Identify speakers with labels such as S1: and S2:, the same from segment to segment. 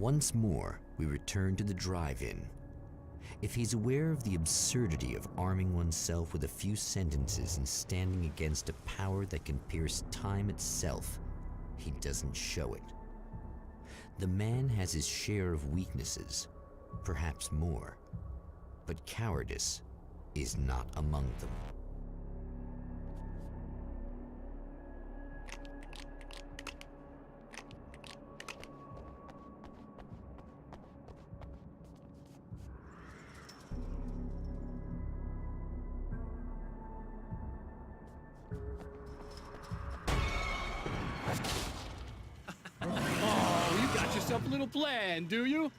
S1: Once more, we return to the drive-in. If he's aware of the absurdity of arming oneself with a few sentences and standing against a power that can pierce time itself, he doesn't show it. The man has his share of weaknesses, perhaps more, but cowardice is not among them.
S2: Oh, you got yourself a little plan, do you?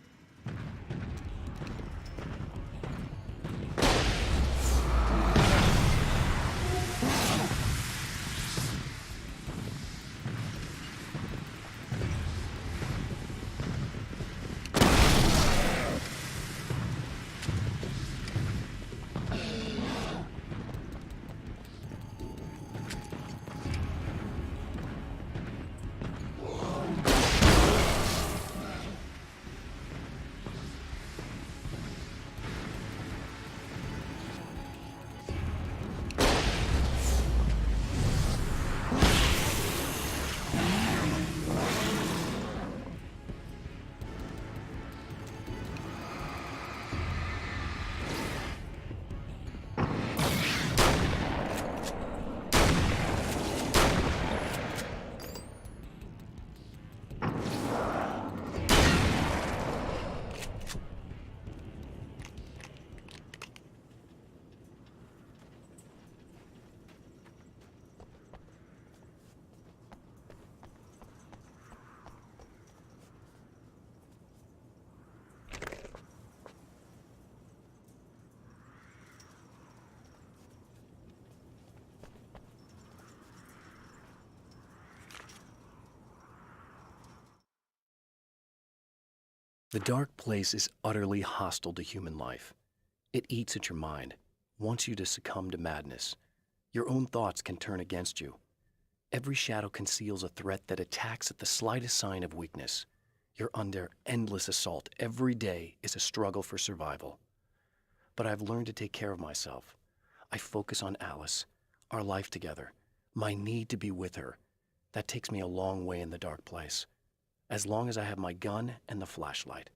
S3: The dark place is utterly hostile to human life. It eats at your mind, wants you to succumb to madness. Your own thoughts can turn against you. Every shadow conceals a threat that attacks at the slightest sign of weakness. You're under endless assault. Every day is a struggle for survival. But I've learned to take care of myself. I focus on Alice, our life together, my need to be with her. That takes me a long way in the dark place, as long as I have my gun and the flashlight.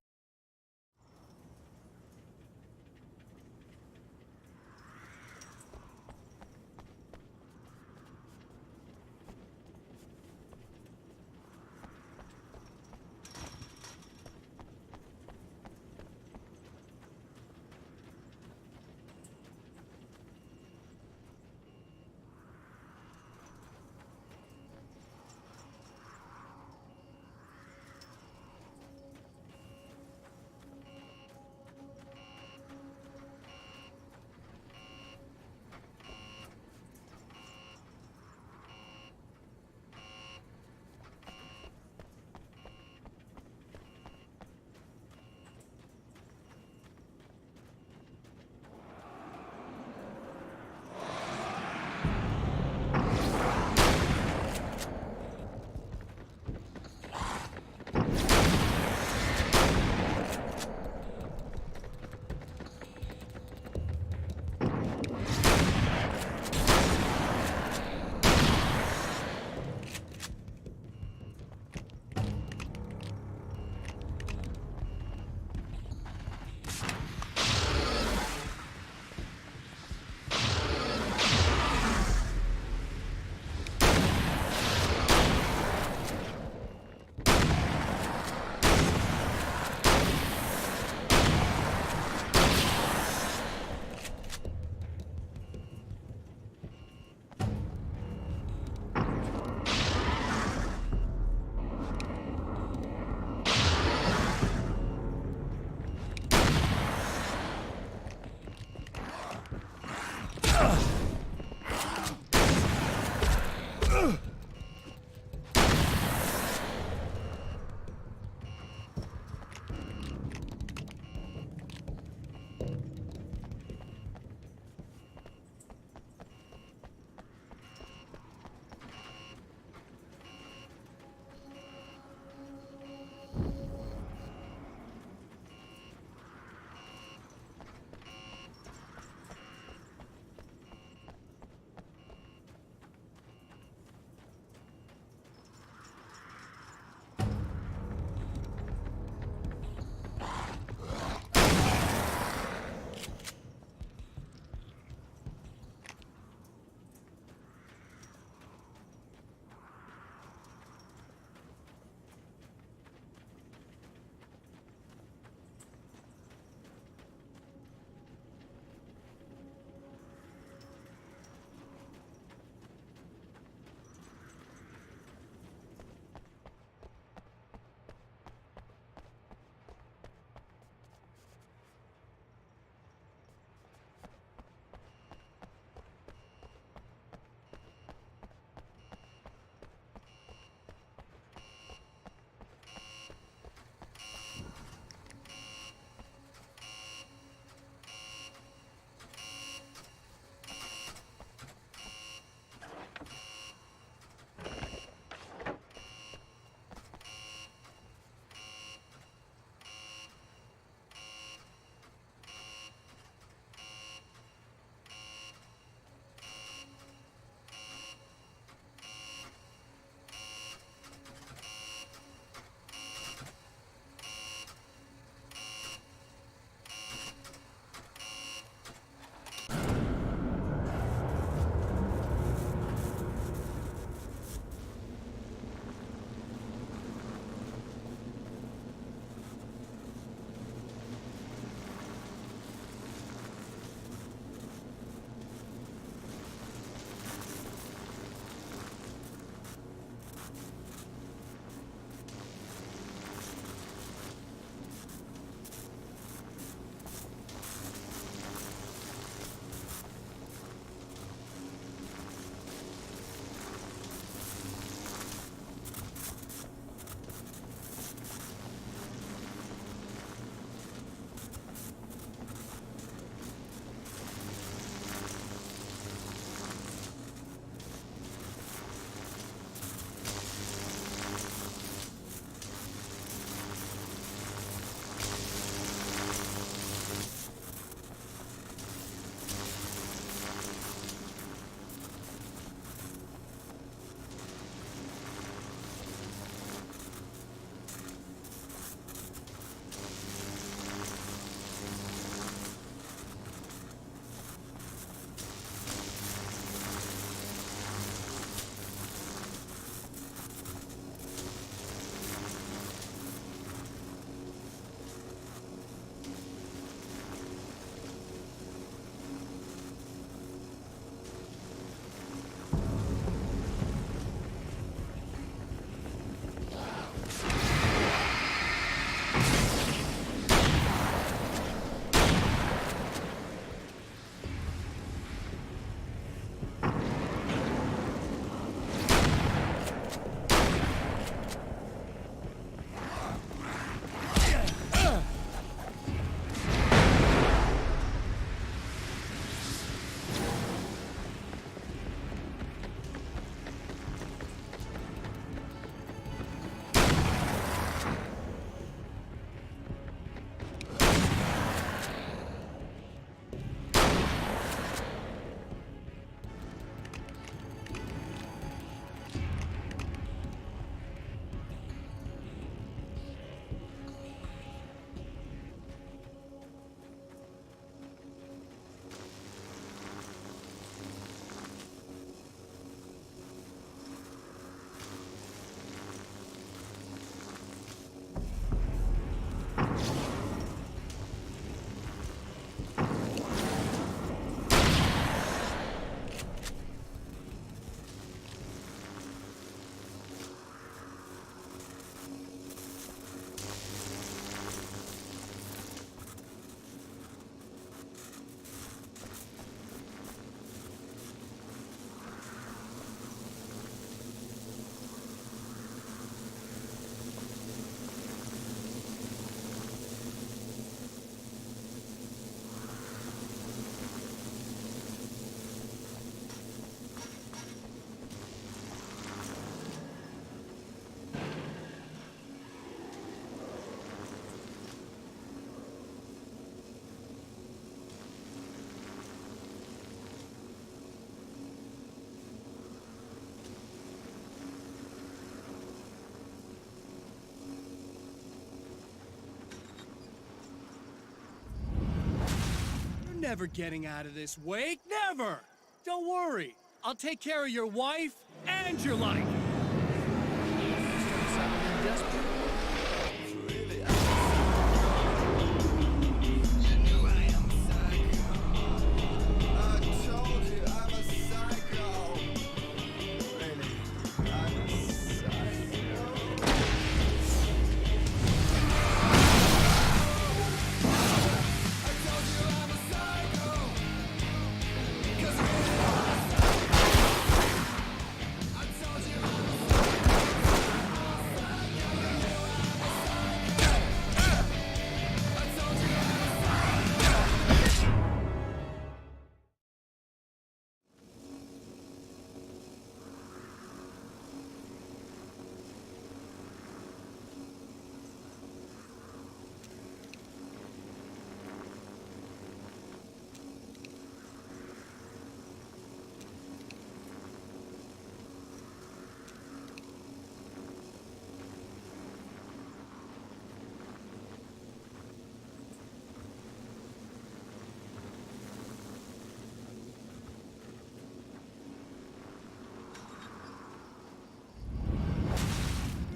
S2: never getting out of this wake. Never! Don't worry. I'll take care of your wife and your life.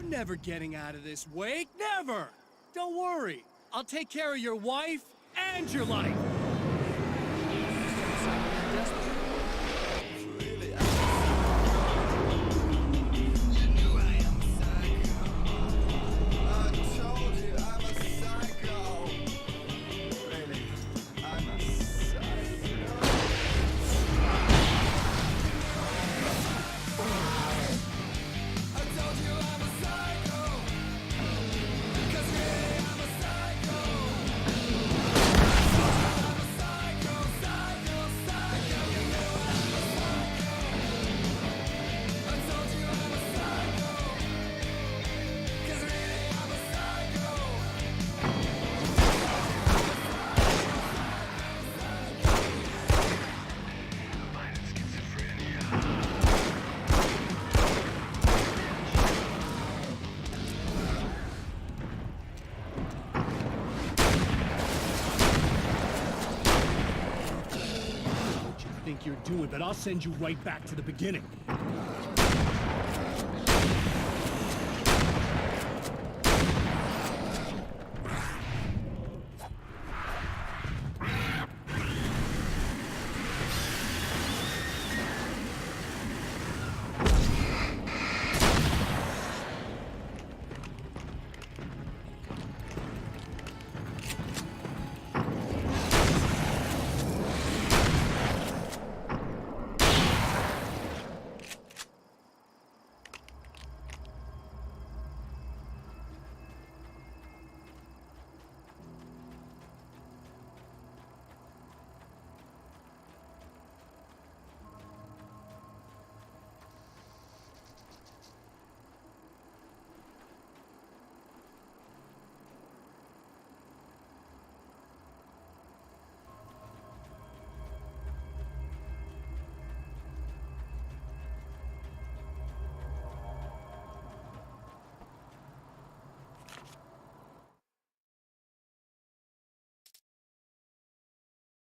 S2: Never getting out of this wake. Never! Don't worry. I'll take care of your wife and your life. You're doing, but I'll send you right back to the beginning.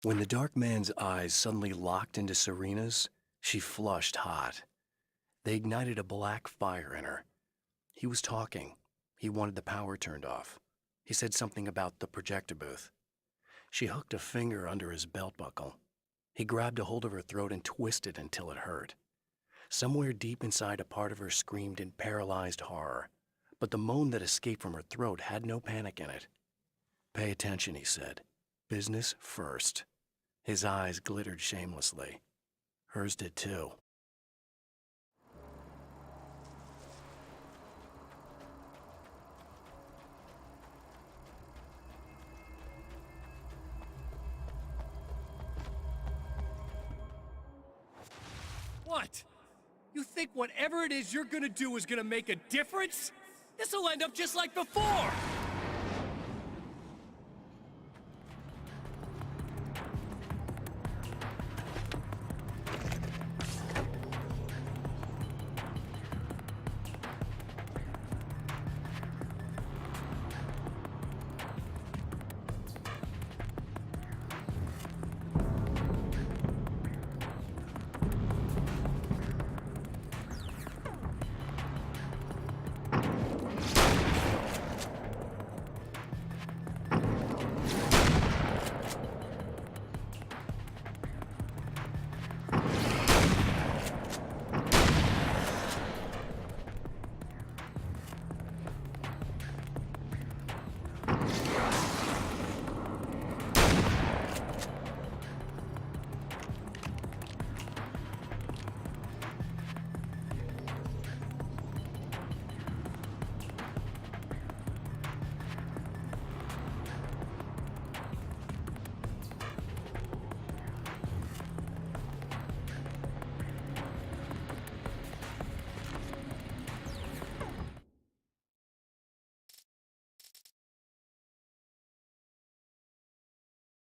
S3: When the dark man's eyes suddenly locked into Serena's, she flushed hot. They ignited a black fire in her. He was talking. He wanted the power turned off. He said something about the projector booth. She hooked a finger under his belt buckle. He grabbed a hold of her throat and twisted until it hurt. Somewhere deep inside, a part of her screamed in paralyzed horror, but the moan that escaped from her throat had no panic in it. "Pay attention," he said. "Business first." His eyes glittered shamelessly. Hers did too.
S2: What? You think whatever it is you're gonna do is gonna make a difference? This'll end up just like before!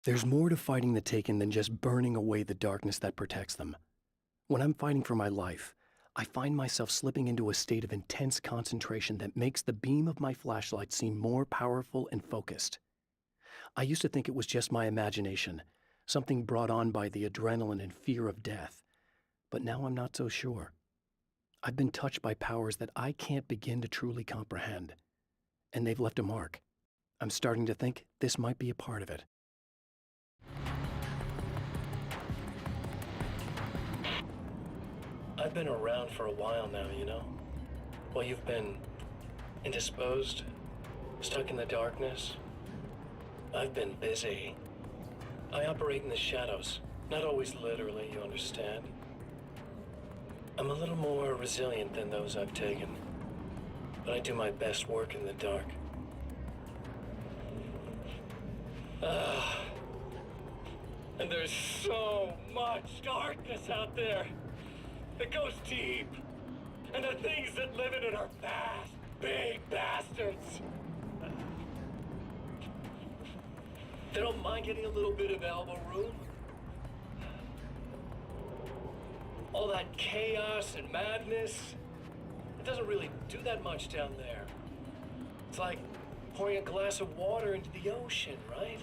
S3: There's more to fighting the Taken than just burning away the darkness that protects them. When I'm fighting for my life, I find myself slipping into a state of intense concentration that makes the beam of my flashlight seem more powerful and focused. I used to think it was just my imagination, something brought on by the adrenaline and fear of death, but now I'm not so sure. I've been touched by powers that I can't begin to truly comprehend, and they've left a mark. I'm starting to think this might be a part of it. I've been around for a while now, you know? While you've been indisposed, stuck in the darkness, I've been busy. I operate in the shadows, not always literally, you understand? I'm a little more resilient than those I've taken, but I do my best work in the dark. And there's so much darkness out there. It goes deep. And the things that live in it are fast, big bastards. They don't mind getting a little bit of elbow room. All that chaos and madness, it doesn't really do that much down there. It's like pouring a glass of water into the ocean, right?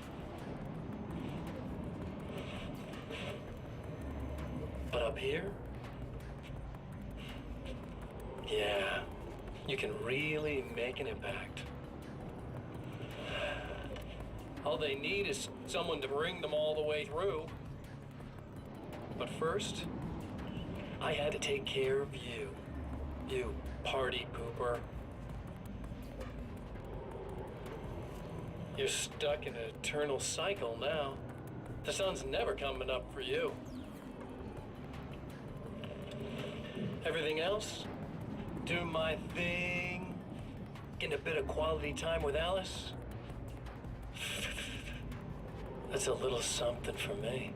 S3: But up here, yeah, you can really make an impact. All they need is someone to bring them all the way through. But first, I had to take care of you. You party pooper. You're stuck in an eternal cycle now. The sun's never coming up for you. Everything else? Do my thing. Getting a bit of quality time with Alice. That's a little something for me.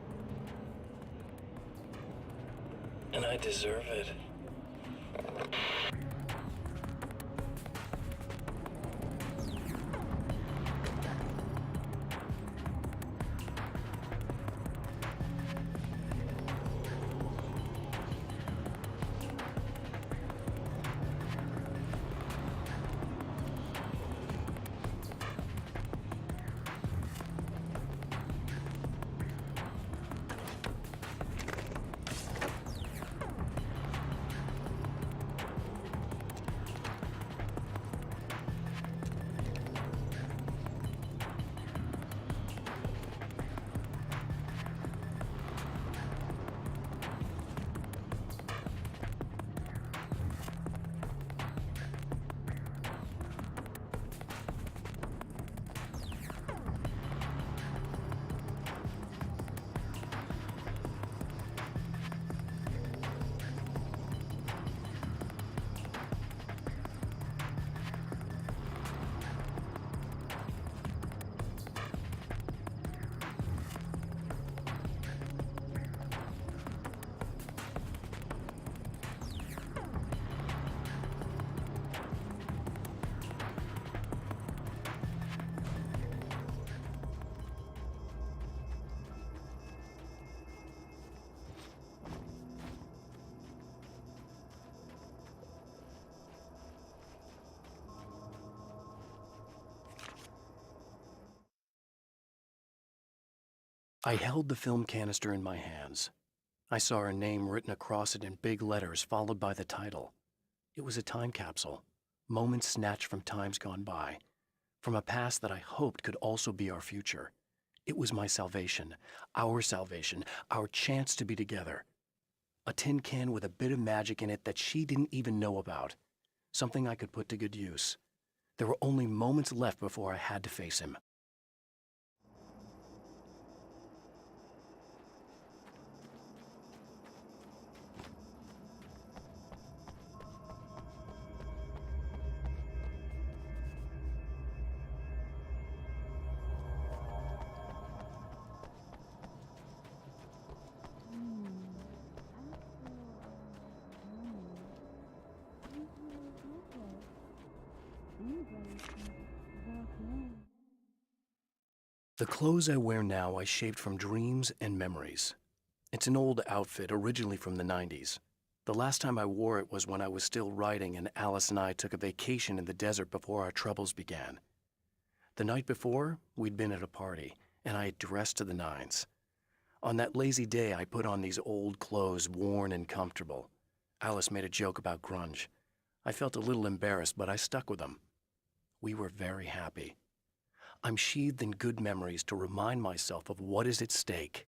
S3: And I deserve it. I held the film canister in my hands. I saw her name written across it in big letters, followed by the title. It was a time capsule, moments snatched from times gone by, from a past that I hoped could also be our future. It was my salvation, our chance to be together. A tin can with a bit of magic in it that she didn't even know about, something I could put to good use. There were only moments left before I had to face him. The clothes I wear now I shaped from dreams and memories. It's an old outfit, originally from the 90s. The last time I wore it was when I was still writing and Alice and I took a vacation in the desert before our troubles began. The night before, we'd been at a party, and I had dressed to the nines. On that lazy day, I put on these old clothes, worn and comfortable. Alice made a joke about grunge. I felt a little embarrassed, but I stuck with them. We were very happy. I'm sheathed in good memories to remind myself of what is at stake.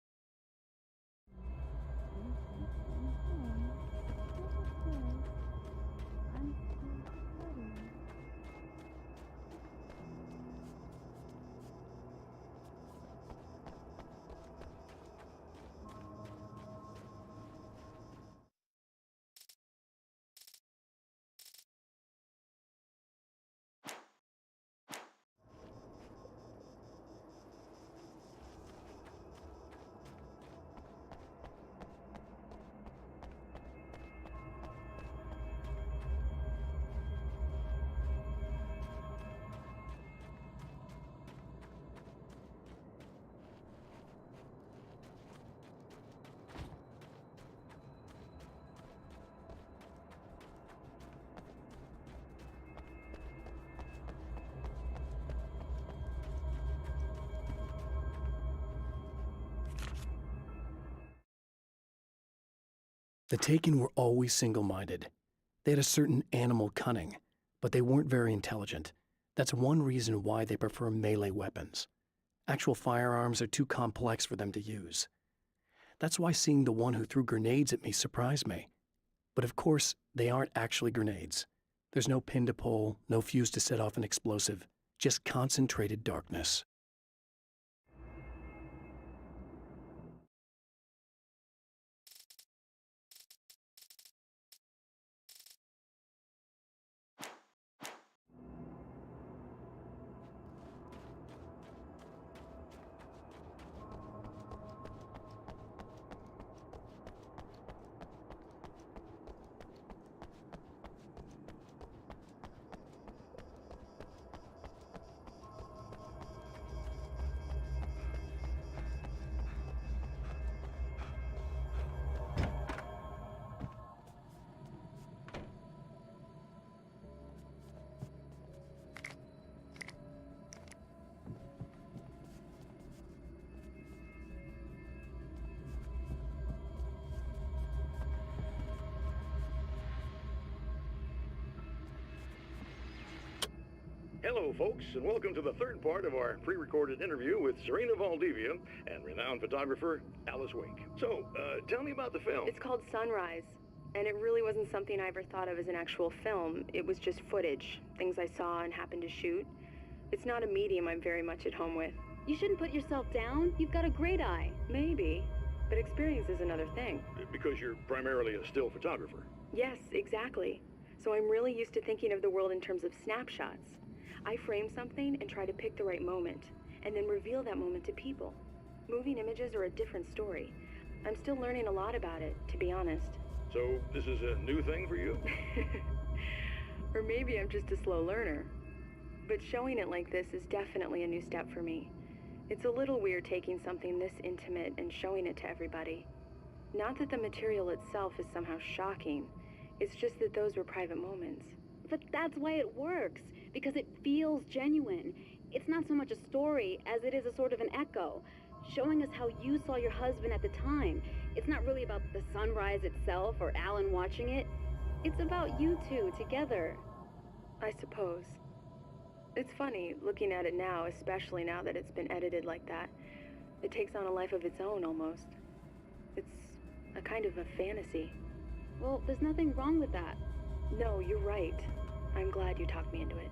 S3: The Taken were always single-minded. They had a certain animal cunning, but they weren't very intelligent. That's one reason why they prefer melee weapons. Actual firearms are too complex for them to use. That's why seeing the one who threw grenades at me surprised me. But of course, they aren't actually grenades. There's no pin to pull, no fuse to set off an explosive, just concentrated darkness.
S4: Hello, folks, and welcome to the third part of our pre-recorded interview with Serena Valdivia and renowned photographer Alice Wake. So, tell me about the film.
S5: It's called Sunrise, and it really wasn't something I ever thought of as an actual film. It was just footage, things I saw and happened to shoot. It's not a medium I'm very much at home with.
S6: You shouldn't put yourself down. You've got a great eye.
S5: Maybe, but experience is another thing.
S4: Because you're primarily a still photographer.
S5: Yes, exactly. So I'm really used to thinking of the world in terms of snapshots. I frame something and try to pick the right moment, and then reveal that moment to people. Moving images are a different story. I'm still learning a lot about it, to be honest.
S4: So, this is a new thing for you?
S5: Or maybe I'm just a slow learner. But showing it like this is definitely a new step for me. It's a little weird taking something this intimate and showing it to everybody. Not that the material itself is somehow shocking. It's just that those were private moments.
S6: But that's why it works, because it feels genuine. It's not so much a story as it is a sort of an echo, showing us how you saw your husband at the time. It's not really about the sunrise itself or Alan watching it. It's about you two together.
S5: I suppose. It's funny, looking at it now, especially now that it's been edited like that. It takes on a life of its own, almost. It's a kind of a fantasy.
S6: Well, there's nothing wrong with that.
S5: No, you're right. I'm glad you talked me into it.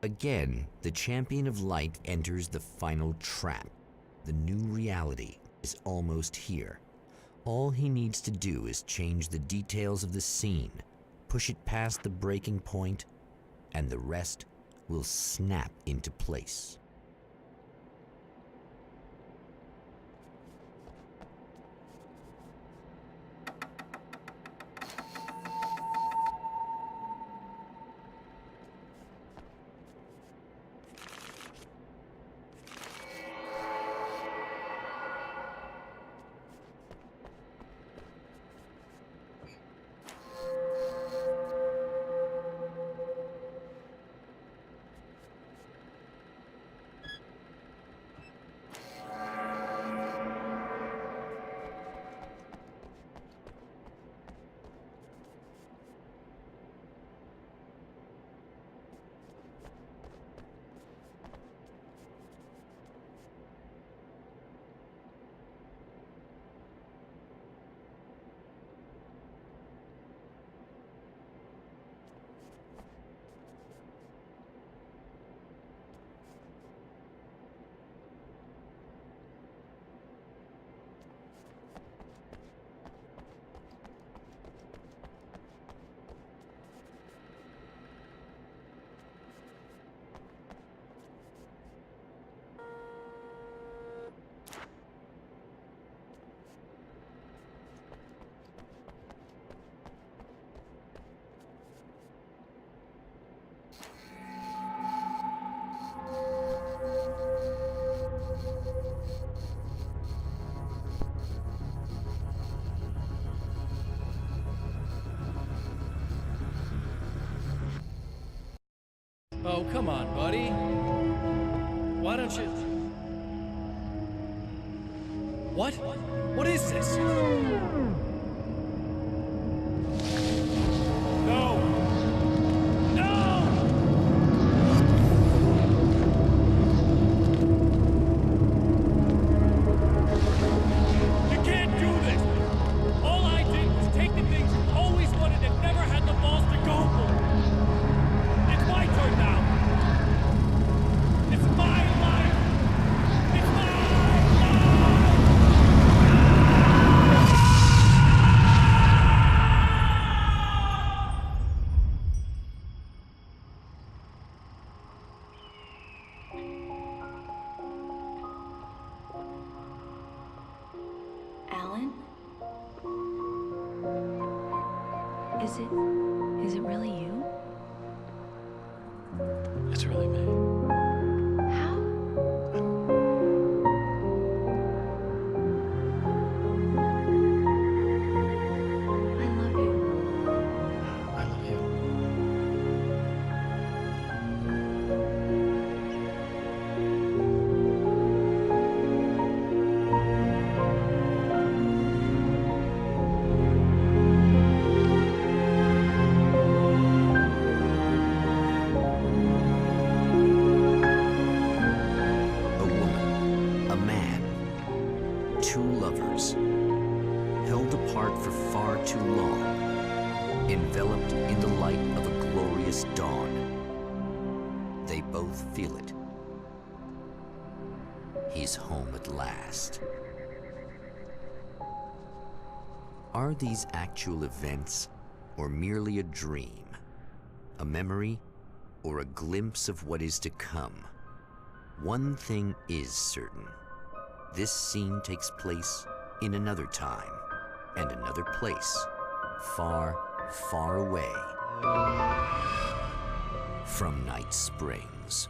S1: Again, the champion of light enters the final trap. The new reality is almost here. All he needs to do is change the details of the scene, push it past the breaking point, and the rest will snap into place.
S2: Oh, come on, buddy. Why don't you... What? What is this? No! No! You can't do this! All I did was take the things you always wanted and never had the balls to go for. It's my turn now! It's my life! It's my life!
S5: Alan? Is it really you?
S3: It's really me.
S5: How? I love you.
S3: I love you.
S1: A woman, a man, two lovers, held apart for far too long, enveloped in the light of a glorious dawn. They both feel it. He's home at last. Are these actual events, or merely a dream? A memory, or a glimpse of what is to come? One thing is certain. This scene takes place in another time and another place, far, far away from Night Springs.